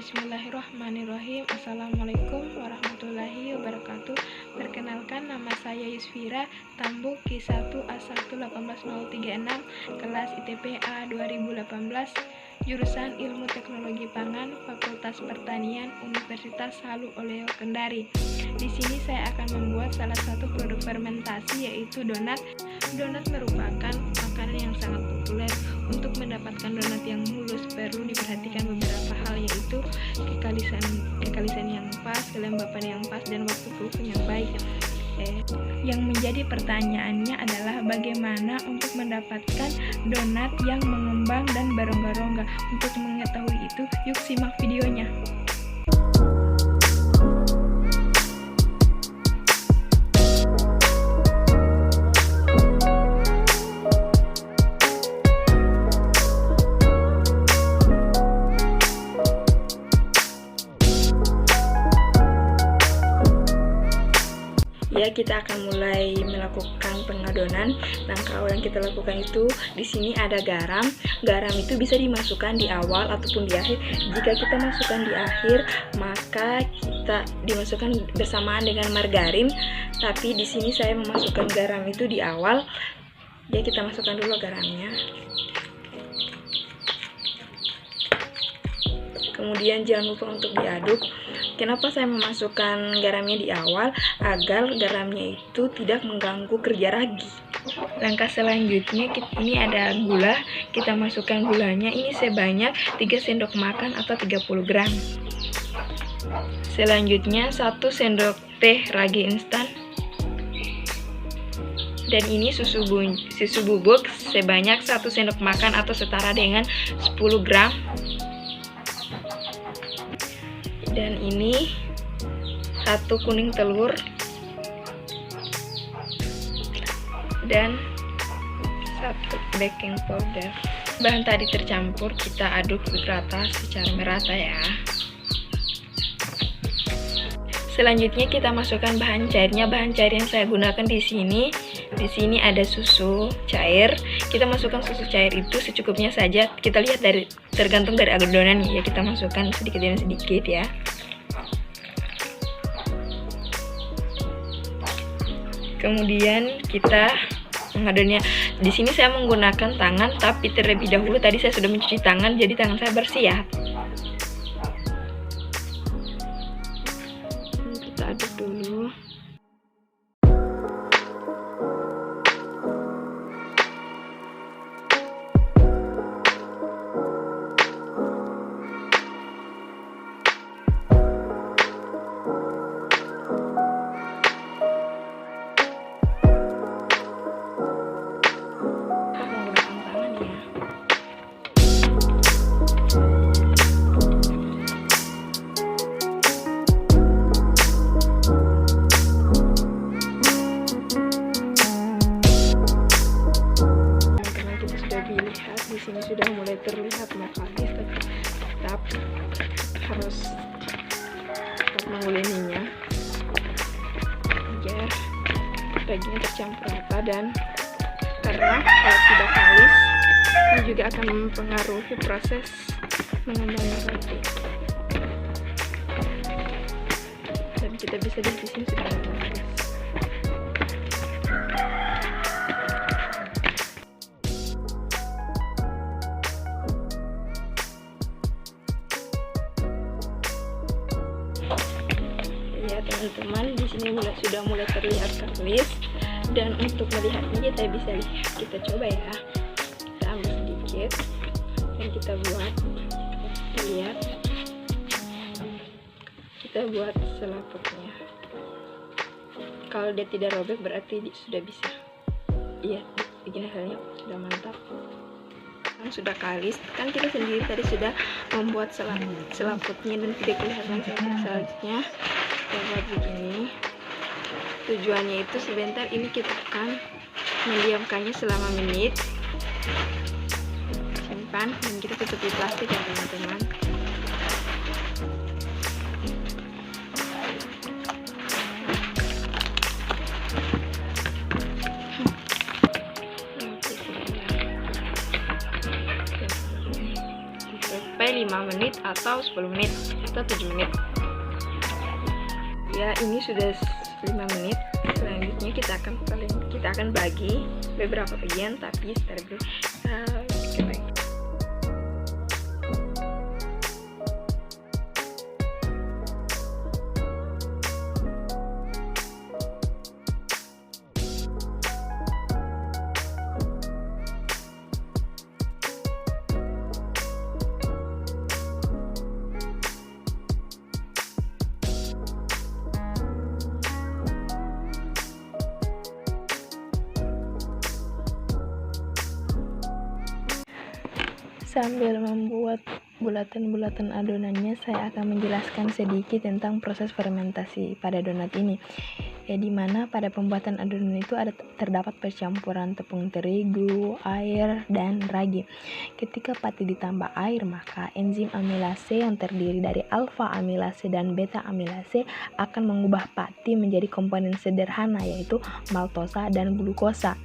Bismillahirrahmanirrahim. Assalamualaikum warahmatullahi wabarakatuh. Perkenalkan, nama saya Yusfira, Tambuk Q1A11836, kelas ITPA 2018, jurusan Ilmu Teknologi Pangan, Fakultas Pertanian, Universitas Halu Oleo Kendari. Di sini saya akan membuat salah satu produk fermentasi, yaitu donat. Donat merupakan makanan yang sangat populer. Untuk mendapatkan donat yang mulus perlu diperhatikan beberapa hal, yaitu kekalisan yang pas, kelembapan yang pas, dan waktu proofing yang baik. Yang menjadi pertanyaannya adalah bagaimana untuk mendapatkan donat yang mengembang dan berongga-rongga. Untuk mengetahui itu, yuk simak videonya. Ya, kita akan mulai melakukan pengadonan. Langkah awal yang kita lakukan itu, di sini ada garam. Garam itu bisa dimasukkan di awal ataupun di akhir. Jika kita masukkan di akhir, maka kita dimasukkan bersamaan dengan margarin. Tapi di sini saya memasukkan garam itu di awal. Ya, kita masukkan dulu garamnya. Kemudian jangan lupa untuk diaduk. Kenapa saya memasukkan garamnya di awal? Agar garamnya itu tidak mengganggu kerja ragi. Langkah selanjutnya, ini ada gula. Kita masukkan gulanya, ini sebanyak 3 sendok makan atau 30 gram. Selanjutnya 1 sendok teh ragi instan. Dan ini susu bubuk sebanyak 1 sendok makan atau setara dengan 10 gram. Dan ini 1 kuning telur dan 1 baking powder. Bahan tadi tercampur, kita aduk rata secara merata ya. Selanjutnya kita masukkan bahan cairnya. Bahan cair yang saya gunakan di sini ada susu cair. Kita masukkan susu cair itu secukupnya saja. Kita lihat tergantung dari adonan ya. Kita masukkan sedikit demi sedikit ya. Kemudian kita mengadonnya. Di sini saya menggunakan tangan, tapi terlebih dahulu tadi saya sudah mencuci tangan, jadi tangan saya bersih ya. Kita aduk dulu. Di sini sudah mulai terlihat mekanis, tetap harus menguleninya agar dagingnya tercampur rata, dan karena kalau tidak kalis ini juga akan mempengaruhi proses mengembangnya roti. Dan kita bisa lihat di sini sudah kalis. Ya teman-teman, di sini sudah mulai terlihat kalis, dan untuk melihatnya kita coba ya. Kita ambil sedikit dan kita lihat, kita buat selaputnya. Kalau dia tidak robek berarti sudah bisa. Iya, begini hasilnya sudah mantap. Sudah kalis, kan kita sendiri tadi sudah membuat selaputnya dan tidak kelihatan selanjutnya. Kita buat begini. Tujuannya itu sebentar ini kita akan mendiamkannya selama menit. Simpan dan kita tutup di plastik ya teman-teman. sampai 5 menit atau 10 menit atau 7 menit. Ya, ini sudah 5 menit. Selanjutnya kita akan bagi beberapa bagian, tapi setelah itu sambil membuat bulatan-bulatan adonannya, saya akan menjelaskan sedikit tentang proses fermentasi pada donat ini. Di mana pada pembuatan adonan itu terdapat percampuran tepung terigu, air, dan ragi. Ketika pati ditambah air, maka enzim amilase yang terdiri dari alfa amilase dan beta amilase akan mengubah pati menjadi komponen sederhana, yaitu maltosa dan glukosa.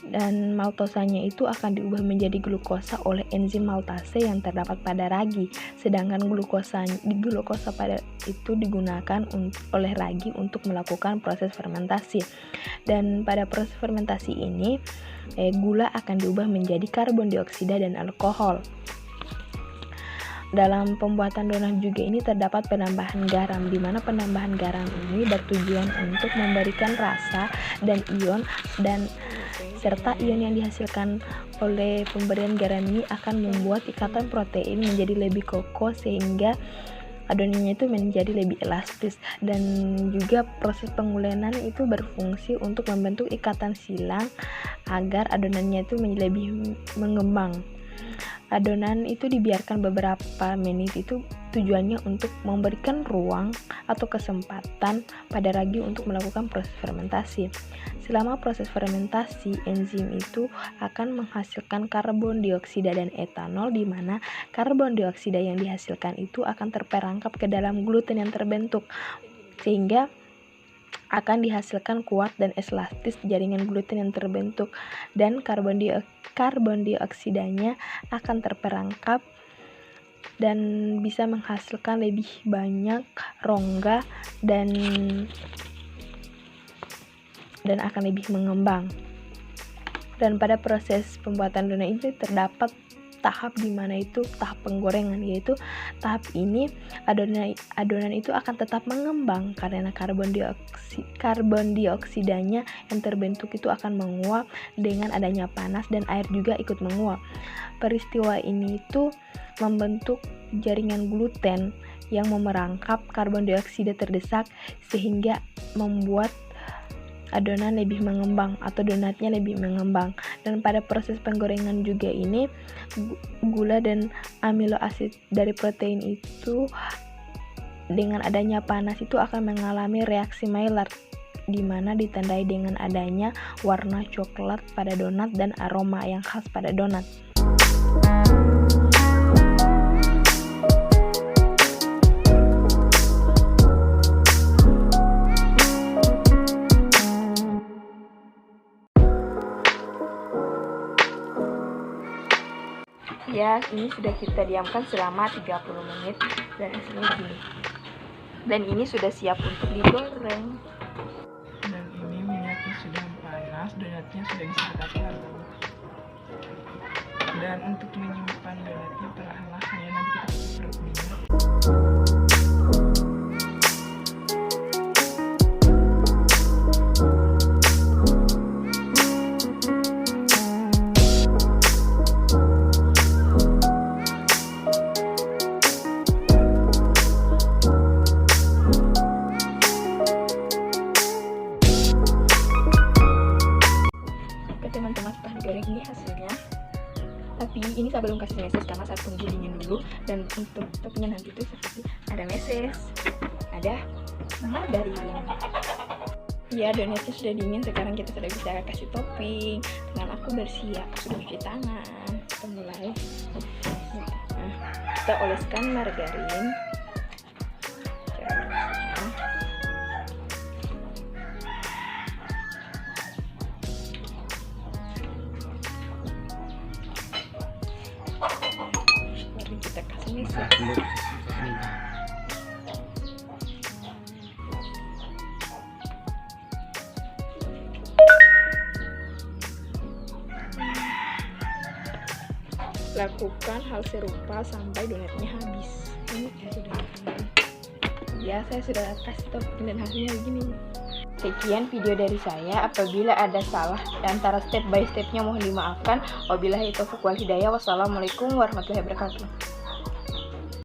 Dan maltosanya itu akan diubah menjadi glukosa oleh enzim maltase yang terdapat pada ragi, sedangkan glukosa pada itu digunakan oleh ragi untuk melakukan proses fermentasi. Dan pada proses fermentasi ini gula akan diubah menjadi karbon dioksida dan alkohol. Dalam pembuatan donat juga ini terdapat penambahan garam, di mana penambahan garam ini bertujuan untuk memberikan rasa dan ion, dan serta ion yang dihasilkan oleh pemberian garam ini akan membuat ikatan protein menjadi lebih kokoh sehingga adonannya itu menjadi lebih elastis. Dan juga proses pengulenan itu berfungsi untuk membentuk ikatan silang agar adonannya itu menjadi lebih mengembang. Adonan itu dibiarkan beberapa menit, itu tujuannya untuk memberikan ruang atau kesempatan pada ragi untuk melakukan proses fermentasi. Selama proses fermentasi, enzim itu akan menghasilkan karbon dioksida dan etanol, di mana karbon dioksida yang dihasilkan itu akan terperangkap ke dalam gluten yang terbentuk, sehingga akan dihasilkan kuat dan elastis jaringan gluten yang terbentuk, dan karbon dioksidanya akan terperangkap dan bisa menghasilkan lebih banyak rongga dan akan lebih mengembang. Dan pada proses pembuatan donat ini terdapat tahap di mana itu tahap penggorengan, yaitu tahap ini adonan itu akan tetap mengembang karena karbon dioksidanya yang terbentuk itu akan menguap dengan adanya panas, dan air juga ikut menguap. Peristiwa ini itu membentuk jaringan gluten yang memerangkap karbon dioksida terdesak, sehingga membuat adonan lebih mengembang atau donatnya lebih mengembang. Dan pada proses penggorengan juga ini gula dan amino asid dari protein itu dengan adanya panas itu akan mengalami reaksi Maillard, di mana ditandai dengan adanya warna coklat pada donat dan aroma yang khas pada donat. Ya, ini sudah kita diamkan selama 30 menit dan hasilnya gini. Dan ini sudah siap untuk digoreng. Dan ini minyaknya sudah panas, donatnya sudah bisa kita taruh. Dan untuk menyimpan donatnya perlahan-lahan ya, nanti kita serut minyak. Teman-teman, setelah digoreng ini hasilnya. Tapi ini saya belum kasih meses karena saya tunggu dingin dulu. Dan untuk topnya nanti itu seperti ada meses, ada margarin. Ya, donatnya sudah dingin, sekarang kita sudah bisa kasih topping. Tangan aku bersiap, sudah cuci tangan. Kita mulai. Nah, kita oleskan margarin. Kita ini sih. Lakukan hal serupa sampai donatnya habis. Ini saya sudah lakukan. Ya, saya sudah kasih tahu dan hasilnya begini. Sekian video dari saya. Apabila ada salah antara step by stepnya mohon dimaafkan. Wabillahi taufiq wal hidayah. Wassalamualaikum warahmatullahi wabarakatuh.